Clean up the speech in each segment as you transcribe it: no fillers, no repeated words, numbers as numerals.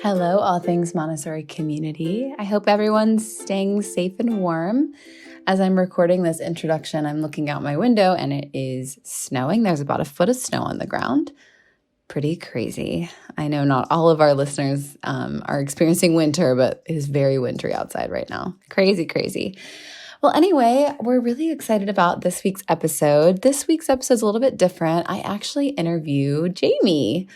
Hello, all things Montessori community. I hope everyone's staying safe and warm. As I'm recording this introduction, I'm looking out my window and it is snowing. There's about a foot of snow on the ground. Pretty crazy. I know not all of our listeners are experiencing winter, but it is very wintry outside right now. Crazy, crazy. Well, anyway, we're really excited about this week's episode. This week's episode is a little bit different. I actually interviewed Jamie.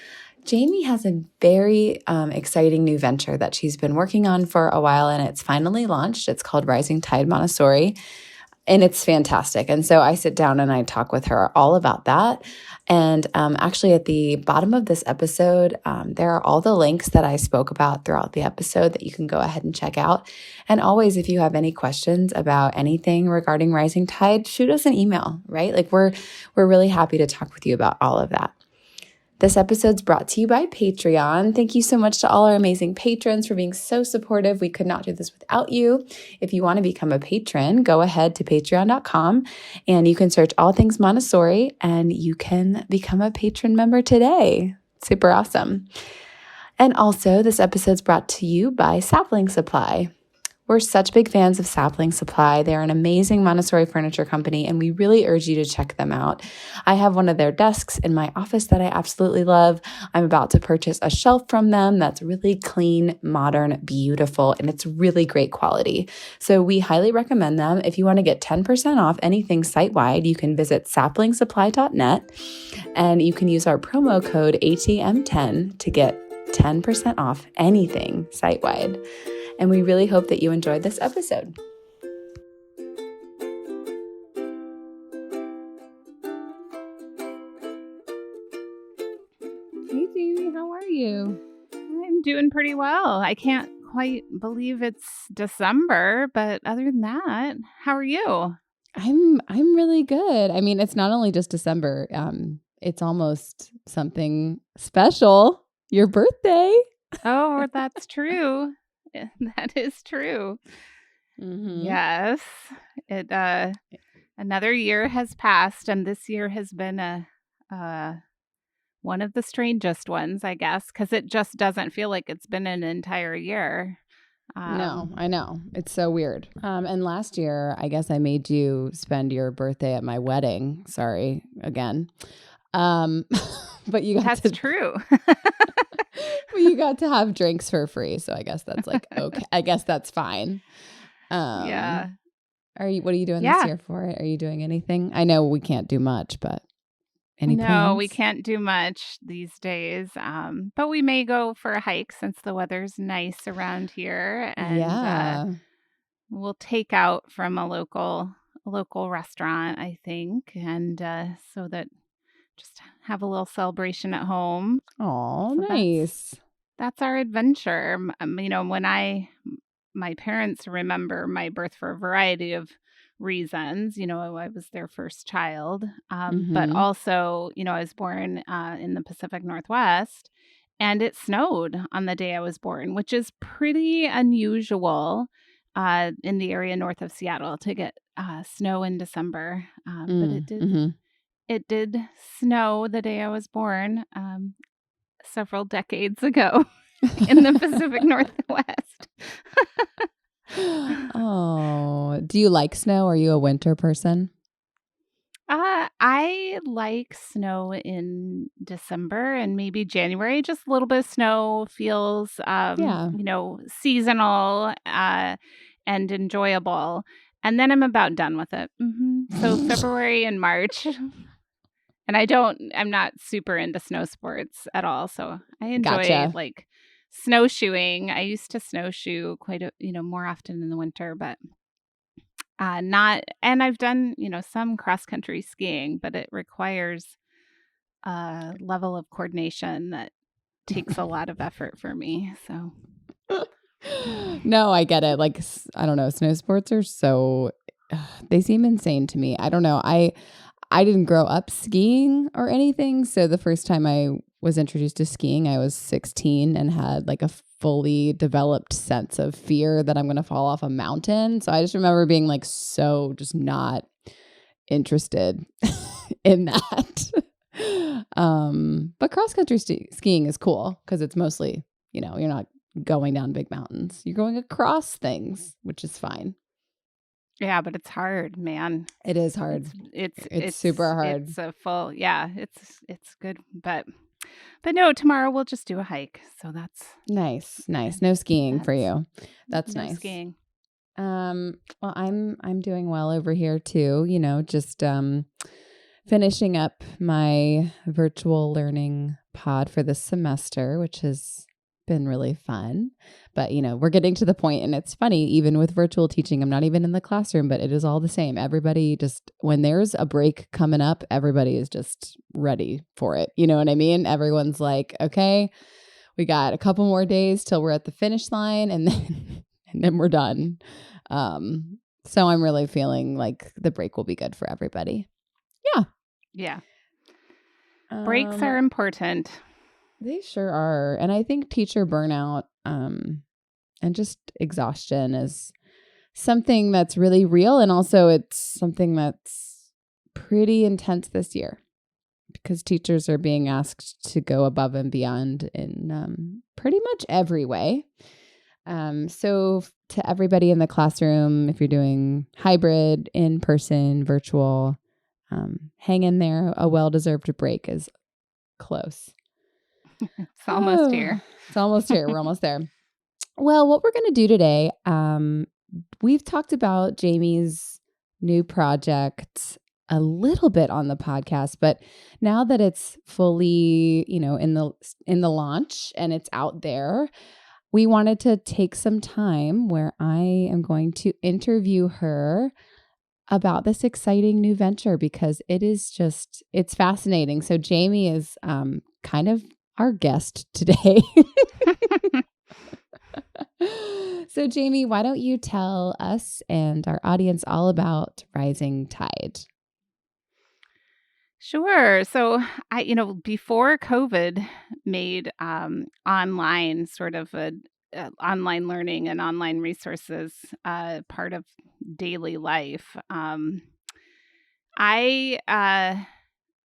Jamie has a very exciting new venture that she's been working on for a while, and it's finally launched. It's called Rising Tide Montessori, and it's fantastic. And so I sit down and I talk with her all about that. And actually, at the bottom of this episode, there are all the links that I spoke about throughout the episode that you can go ahead and check out. And always, if you have any questions about anything regarding Rising Tide, shoot us an email, right? Like we're really happy to talk with you about all of that. This episode's brought to you by Patreon. Thank you so much to all our amazing patrons for being so supportive. We could not do this without you. If you want to become a patron, go ahead to patreon.com and you can search all things Montessori and you can become a patron member today. Super awesome. And also, this episode's brought to you by Sapling Supply. We're such big fans of Sapling Supply. They're an amazing Montessori furniture company, and we really urge you to check them out. I have one of their desks in my office that I absolutely love. I'm about to purchase a shelf from them that's really clean, modern, beautiful, and it's really great quality. So we highly recommend them. If you want to get 10% off anything site-wide, you can visit saplingsupply.net, and you can use our promo code ATM10 to get 10% off anything site-wide. And we really hope that you enjoyed this episode. Hey, Jamie, how are you? I'm doing pretty well. I can't quite believe it's December, but other than that, how are you? I'm really good. I mean, it's not only just December. It's almost something special. Your birthday. Oh, that's true. That is true. Mm-hmm. Yes. Another year has passed, and this year has been one of the strangest ones, I guess, because it just doesn't feel like it's been an entire year. No, I know. It's so weird. And last year, I guess I made you spend your birthday at my wedding. Sorry, again. But you got That's true. Well, you got to have drinks for free, so I guess that's like okay. I guess that's fine. Yeah. What are you doing this year for it? Are you doing anything? I know we can't do much, but any plans? No, we can't do much these days. But we may go for a hike since the weather's nice around here, and we'll take out from a local restaurant, I think, and so that just have a little celebration at home. Oh, so nice. That's our adventure. When my parents remember my birth for a variety of reasons. I was their first child, but also, I was born in the Pacific Northwest, and it snowed on the day I was born, which is pretty unusual in the area north of Seattle to get snow in December. But it did. Mm-hmm. It did snow the day I was born several decades ago in the Pacific Northwest. Oh, do you like snow? Are you a winter person? I like snow in December and maybe January. Just a little bit of snow feels, seasonal and enjoyable. And then I'm about done with it. Mm-hmm. So February and March. And I'm not super into snow sports at all. So I enjoy like snowshoeing. I used to snowshoe quite more often in the winter, but not. And I've done, some cross country skiing, but it requires a level of coordination that takes a lot of effort for me. So. No, I get it. Like, I don't know. Snow sports are they seem insane to me. I don't know. I didn't grow up skiing or anything. So the first time I was introduced to skiing, I was 16 and had like a fully developed sense of fear that I'm going to fall off a mountain. So I just remember being like so just not interested in that. But cross country skiing is cool because it's mostly, you're not going down big mountains. You're going across things, which is fine. Yeah, but it's hard, man. It is hard. It's super hard. It's a full, yeah, it's good, but no, tomorrow we'll just do a hike. So that's nice. No skiing for you. That's no nice. Skiing. Well, I'm doing well over here too, just finishing up my virtual learning pod for this semester, which has been really fun. But, we're getting to the point, and it's funny, even with virtual teaching, I'm not even in the classroom, but it is all the same. Everybody just, when there's a break coming up, everybody is just ready for it. You know what I mean? Everyone's like, okay, we got a couple more days till we're at the finish line, and then we're done. So I'm really feeling like the break will be good for everybody. Yeah. Yeah. Breaks are important. They sure are. And I think teacher burnout and just exhaustion is something that's really real. And also it's something that's pretty intense this year because teachers are being asked to go above and beyond in pretty much every way. So to everybody in the classroom, if you're doing hybrid, in-person, virtual, hang in there. A well-deserved break is close. It's almost here. It's almost here. We're almost there. Well, what we're going to do today, we've talked about Jamie's new project a little bit on the podcast, but now that it's fully, in the launch and it's out there, we wanted to take some time where I am going to interview her about this exciting new venture because it's fascinating. So Jamie is kind of our guest today. So Jamie, why don't you tell us and our audience all about Rising Tide? Sure. So before COVID made online sort of online learning and online resources part of daily life, I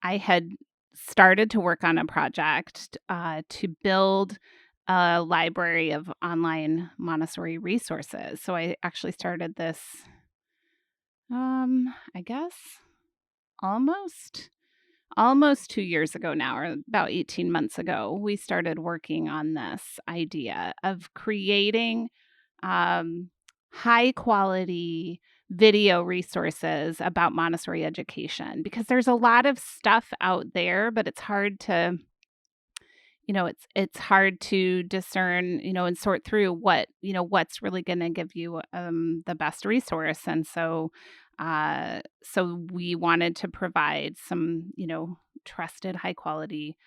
had started to work on a project to build a library of online Montessori resources. So I actually started this, I guess, almost 2 years ago now, or about 18 months ago. We started working on this idea of creating high quality video resources about Montessori education, because there's a lot of stuff out there, but it's hard to it's hard to discern, and sort through what's really going to give you the best resource. And so we wanted to provide some, trusted, high quality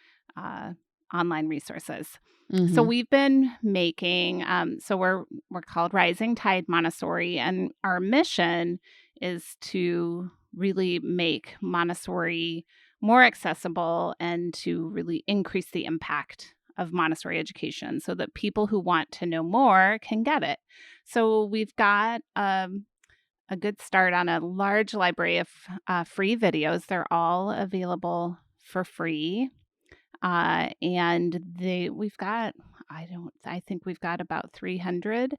online resources. Mm-hmm. So we've been making, so we're called Rising Tide Montessori, and our mission is to really make Montessori more accessible and to really increase the impact of Montessori education so that people who want to know more can get it. So we've got a good start on a large library of free videos. They're all available for free. And we've got, I think we've got about 300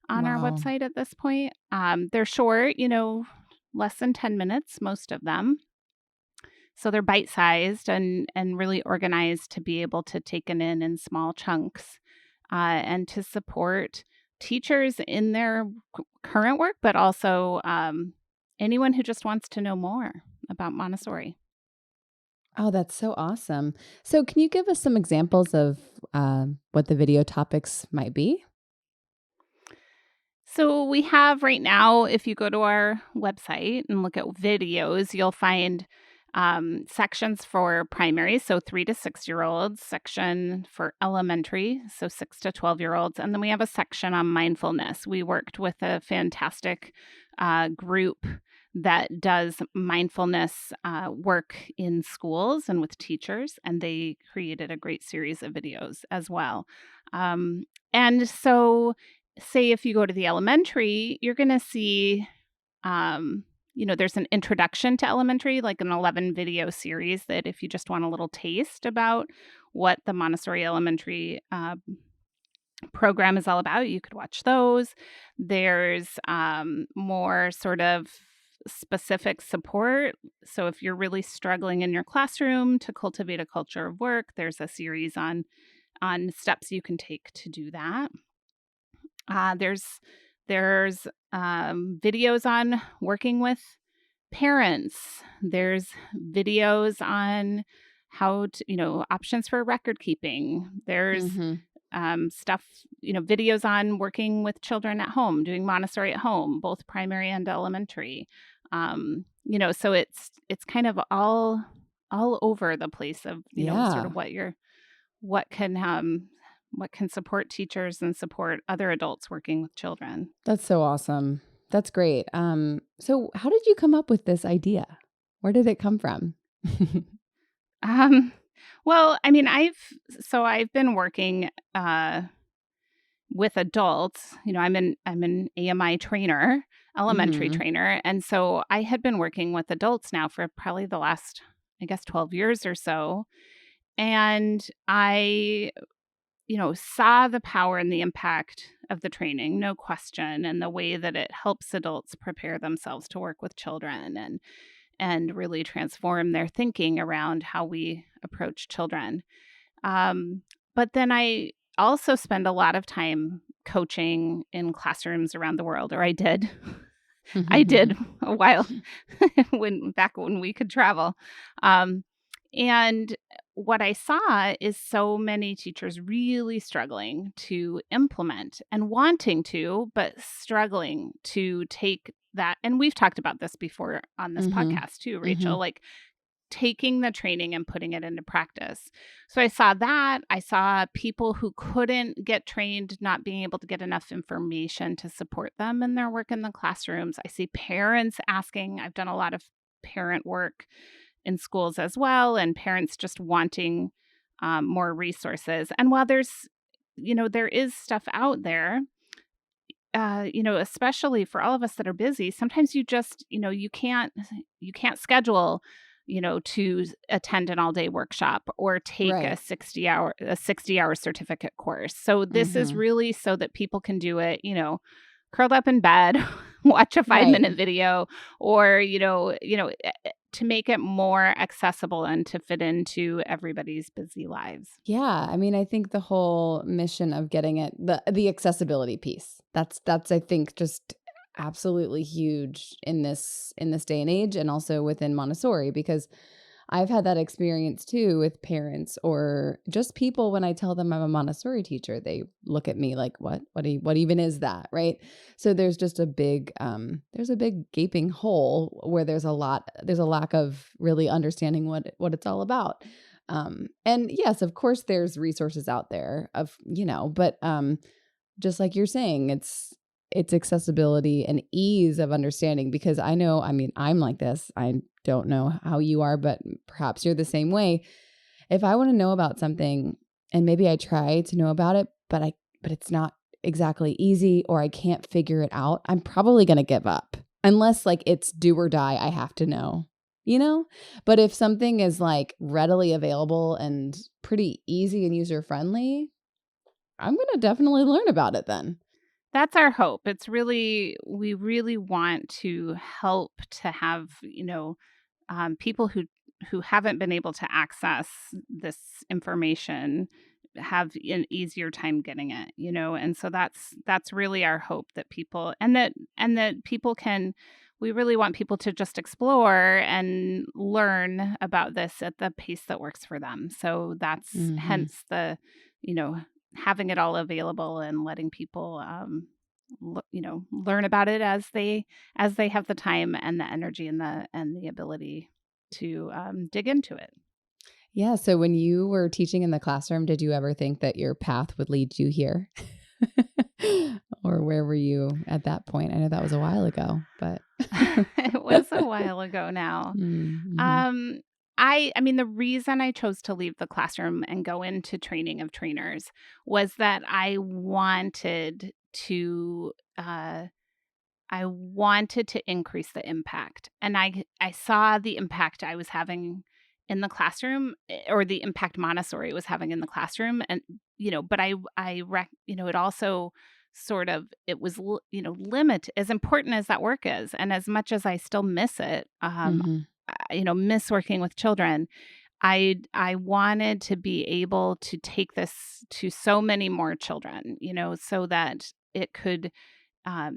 on our website at this point. They're short, less than 10 minutes, most of them. So they're bite-sized and really organized to be able to take it in small chunks and to support teachers in their current work, but also anyone who just wants to know more about Montessori. Oh, that's so awesome. So can you give us some examples of what the video topics might be? So we have right now, if you go to our website and look at videos, you'll find sections for primary, so 3 to 6-year-olds, section for elementary, so 6 to 12-year-olds, and then we have a section on mindfulness. We worked with a fantastic group that does mindfulness work in schools and with teachers, and they created a great series of videos as well. And so, say if you go to the elementary, you're going to see there's an introduction to elementary, like an 11 video series that if you just want a little taste about what the Montessori elementary program is all about. You could watch those. There's more sort of specific support. So if you're really struggling in your classroom to cultivate a culture of work, there's a series on steps you can take to do that. There's videos on working with parents. There's videos on how to, options for record keeping. There's Mm-hmm. stuff, videos on working with children at home, doing Montessori at home, both primary and elementary. So it's kind of all over the place of, sort Yeah. of what can what can support teachers and support other adults working with children. That's so awesome. That's great. So how did you come up with this idea? Where did it come from? Um, well, I mean, I've been working with adults. I'm an AMI trainer, elementary Mm-hmm. trainer, and so I had been working with adults now for probably the last, I guess, 12 years or so. And I, saw the power and the impact of the training, no question, and the way that it helps adults prepare themselves to work with children and really transform their thinking around how we approach children. Um, but then I also spend a lot of time coaching in classrooms around the world, or I did. I did a while when we could travel. Um, and what I saw is so many teachers really struggling to implement and wanting to, but struggling to take that. And we've talked about this before on this Mm-hmm. podcast too, Mm-hmm. Rachel, like taking the training and putting it into practice. So I saw that. I saw people who couldn't get trained not being able to get enough information to support them in their work in the classrooms. I see parents asking. I've done a lot of parent work in schools as well, and parents just wanting more resources. And while there is stuff out there, especially for all of us that are busy, sometimes you can't schedule, to attend an all-day workshop or take a Right. 60-hour certificate course. So this is Mm-hmm. really so that people can do it, curled up in bed, watch a Right. 5-minute video, or to make it more accessible and to fit into everybody's busy lives. Yeah, I mean, I think the whole mission of getting it the accessibility piece. That's I think just absolutely huge in this day and age and also within Montessori because I've had that experience too with parents or just people when I tell them I'm a Montessori teacher, they look at me like, "What? What even is that?" Right? So there's just there's a big gaping hole where there's a lack of really understanding what it's all about. And yes, of course there's resources out there but just like you're saying, it's accessibility and ease of understanding because I mean, I'm like this. I don't know how you are, but perhaps you're the same way. If I want to know about something and maybe I try to know about it, but it's not exactly easy or I can't figure it out, I'm probably going to give up. Unless like it's do or die, I have to know. You know? But if something is like readily available and pretty easy and user friendly, I'm going to definitely learn about it then. That's our hope. We really want to help to have, people who haven't been able to access this information have an easier time getting it, and so that's really our hope that people and that people can. We really want people to just explore and learn about this at the pace that works for them. So that's Mhm. hence the, you know, having it all available and letting people learn about it as they have the time and the energy and the ability to dig into it. Yeah, so when you were teaching in the classroom, did you ever think that your path would lead you here? Or where were you at that point? I know that was a while ago, but It was a while ago now. Mhm. Um, I mean, the reason I chose to leave the classroom and go into training of trainers was that I wanted to increase the impact, and I saw the impact I was having in the classroom, or the impact Montessori was having in the classroom. And, but it also sort of, it was, limit as important as that work is. And as much as I still miss it, Mhm. miss working with children, I wanted to be able to take this to so many more children, so that it could,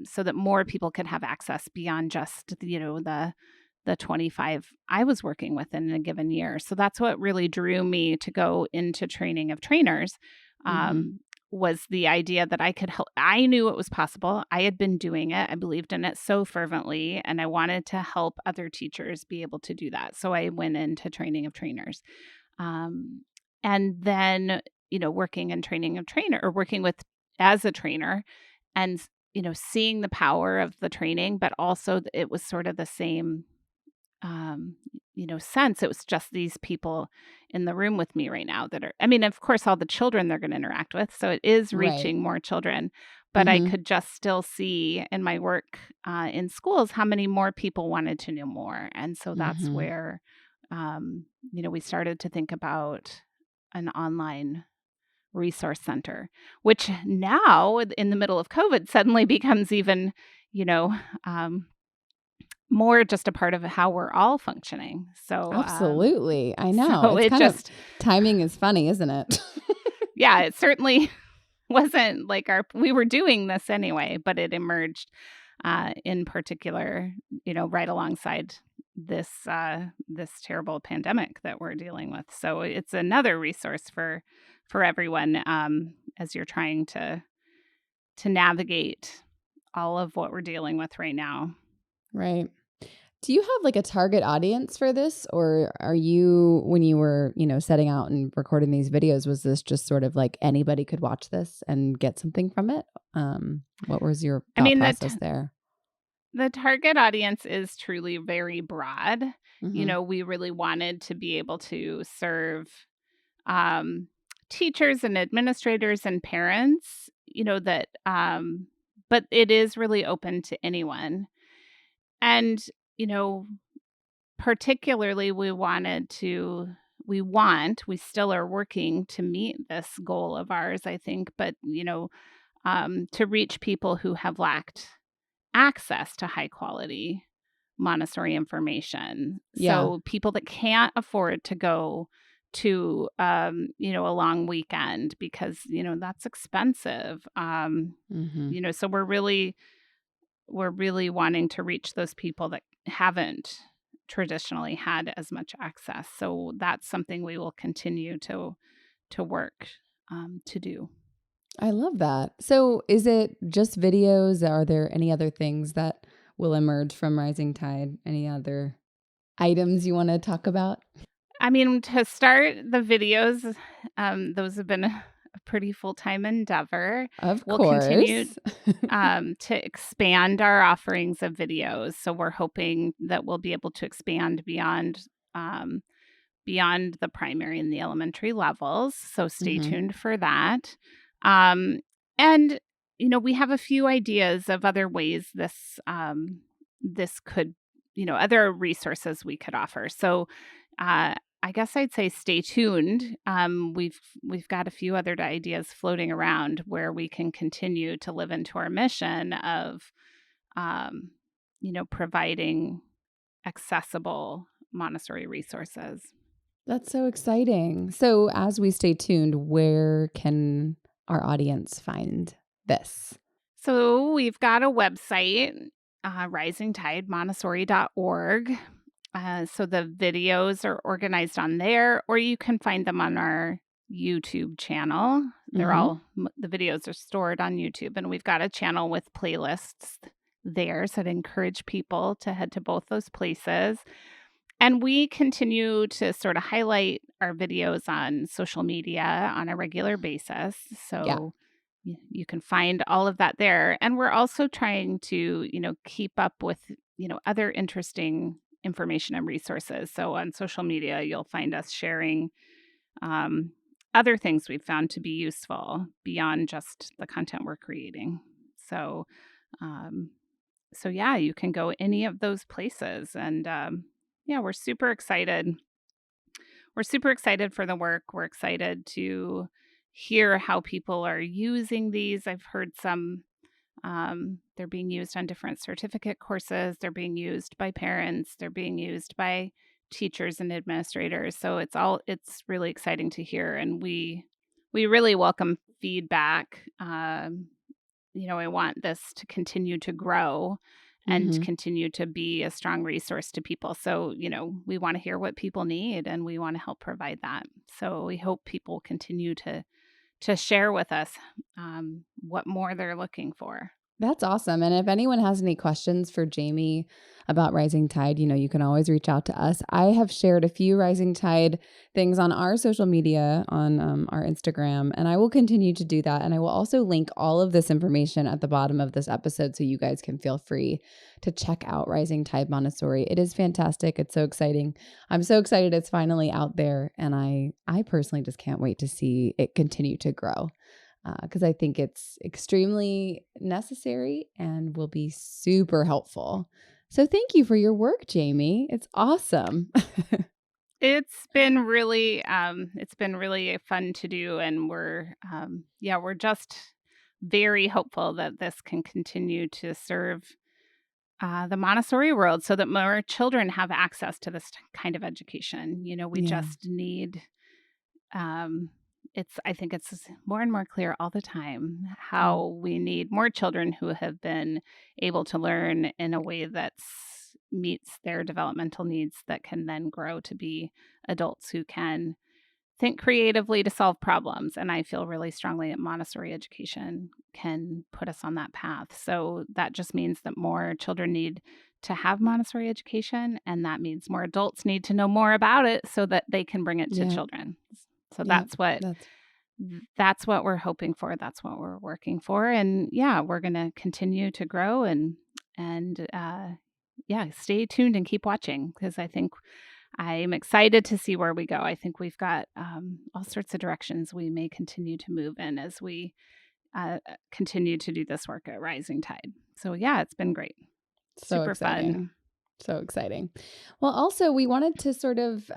so that more people could have access beyond just, the 25 I was working with in a given year. So that's what really drew me to go into training of trainers, Mhm. um, was the idea that I could help. I knew it was possible. I had been doing it. I believed in it so fervently, and I wanted to help other teachers be able to do that. So I went into training of trainers. Um, and then, working in training of trainer, or working with as a trainer, and, seeing the power of the training, but also it was sort of the same, um, sense. It was just these people in the room with me right now that are, I mean, of course, all the children they're going to interact with. So it is Right. reaching more children, but I Mhm. could just still see in my work in schools how many more people wanted to know more. And so that's Mhm. where, we started to think about an online resource center, which now in the middle of COVID suddenly becomes even, you know, um, more just a part of how we're all functioning. So, Absolutely. I know. so It's it kind of just, timing is funny, isn't it? yeah, it certainly wasn't like we were doing this anyway, but it emerged in particular, right alongside this terrible pandemic that we're dealing with. So it's another resource for everyone, as you're trying to navigate all of what we're dealing with right now. Right. Do you have like a target audience for this? Or are you, when you were, setting out and recording these videos, was this just sort of like anybody could watch this and get something from it? What was your I thought mean, process there? the target audience is truly very broad. Hmm. We really wanted to be able to serve um, teachers and administrators and parents, that, but it is really open to anyone. And, you know, particularly we still are working to meet this goal of ours, I think, but, to reach people who have lacked access to high quality Montessori information. Yeah. So people that can't afford to go to, a long weekend because, that's expensive. Hmm. So we're really wanting to reach those people that haven't traditionally had as much access. So that's something we will continue to work to do. I love that. So is it just videos? Are there any other things that will emerge from Rising Tide? Any other items you want to talk about? I mean, to start the videos, those have been a pretty full-time endeavor. Of We'll continue course. to expand our offerings of videos. So we're hoping that we'll be able to expand um, beyond the primary and the elementary levels. So stay Hmm. tuned for that. Um, and we have a few ideas of other ways this could, other resources we could offer. So I guess I'd say stay tuned. We've got a few other ideas floating around where we can continue to live into our mission of, um, providing accessible Montessori resources. That's so exciting. So, as we stay tuned, where can our audience find this? So we've got a website, risingtidemontessori.org. So the videos are organized on there, or you can find them on our YouTube channel. Hmm. The videos are stored on YouTube, and we've got a channel with playlists there. So I'd encourage people to head to both those places. And we continue to sort of highlight our videos on social media on a regular basis. Yeah. So you can find all of that there. And we're also trying to, keep up with, other interesting information and resources. So on social media, you'll find us sharing um, other things we've found to be useful beyond just the content we're creating. So, um, so yeah, you can go any of those places. And yeah, we're super excited we're super excited for the work. We're excited to hear how people are using these. I've heard some they're being used on different certificate courses. They're being used by parents. They're being used by teachers and administrators. So it's really exciting to hear, and we really welcome feedback. I want this to continue to grow and to continue to be a strong resource to people. So, we want to hear what people need, and we want to help provide that. So we hope people continue to share with us what more they're looking for. That's awesome. And if anyone has any questions for Jamie about Rising Tide, you can always reach out to us. I have shared a few Rising Tide things on our social media, on our Instagram, and I will continue to do that. And I will also link all of this information at the bottom of this episode so you guys can feel free to check out Rising Tide Montessori. It is fantastic. It's so exciting. I'm so excited it's finally out there. And I personally just can't wait to see it continue to grow. Because I think it's extremely necessary and will be super helpful. So thank you for your work, Jamie. It's awesome. It's been really fun to do, and we're just very hopeful that this can continue to serve the Montessori world so that more children have access to this kind of education. We just need. I think it's more and more clear all the time how we need more children who have been able to learn in a way that meets their developmental needs, that can then grow to be adults who can think creatively to solve problems. And I feel really strongly that Montessori education can put us on that path. So that just means that more children need to have Montessori education, and that means more adults need to know more about it so that they can bring it to children. So that's what we're hoping for. That's what we're working for. And we're going to continue to grow and stay tuned and keep watching, because I think I'm excited to see where we go. I think we've got all sorts of directions we may continue to move in as we continue to do this work at Rising Tide. So it's been great. So super exciting. Fun. So exciting. Well, also, we wanted to sort of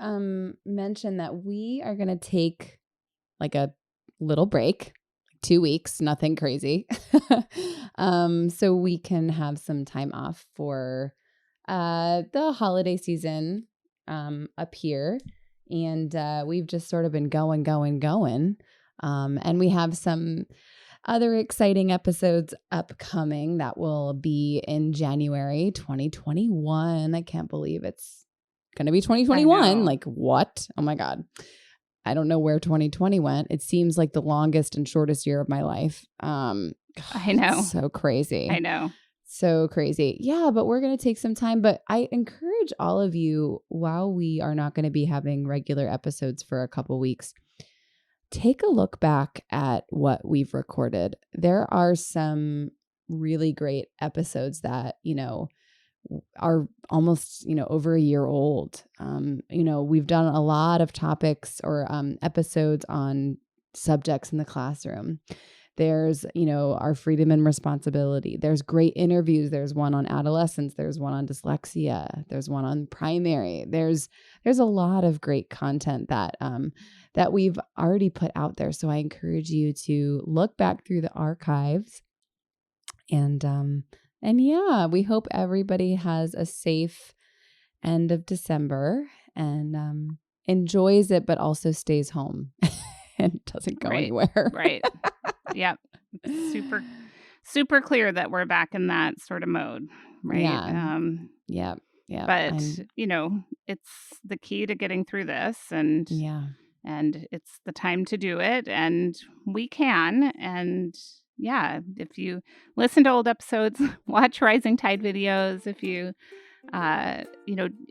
mention that we are going to take like a little break, 2 weeks, nothing crazy. So we can have some time off for the holiday season up here. And we've just sort of been going. And we have some other exciting episodes upcoming that will be in January 2021. I can't believe it's going to be 2021. Like, what? Oh my God. I don't know where 2020 went. It seems like the longest and shortest year of my life. I know. So crazy. I know. So crazy. Yeah, but we're going to take some time. But I encourage all of you, while we are not going to be having regular episodes for a couple weeks, take a look back at what we've recorded. There are some really great episodes that, are almost, over a year old. We've done a lot of topics or episodes on subjects in the classroom. There's, our freedom and responsibility. There's great interviews. There's one on adolescence. There's one on dyslexia. There's one on primary. There's a lot of great content that we've already put out there. So I encourage you to look back through the archives. And we hope everybody has a safe end of December and enjoys it, but also stays home and doesn't go anywhere. Right. Yep. Super, super clear that we're back in that sort of mode. Right. Yeah. But, it's the key to getting through this, and it's the time to do it, and we can. And if you listen to old episodes, watch Rising Tide videos, if you,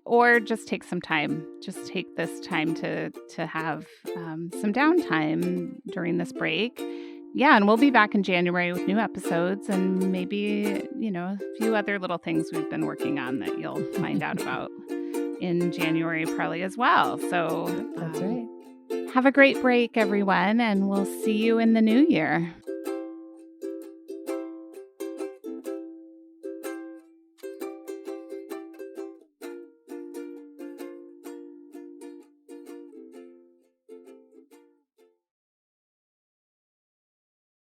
or just take some time, just take this time to have some downtime during this break. And we'll be back in January with new episodes, and maybe, a few other little things we've been working on that you'll find out about in January probably as well. So that's right. Have a great break, everyone, and we'll see you in the new year.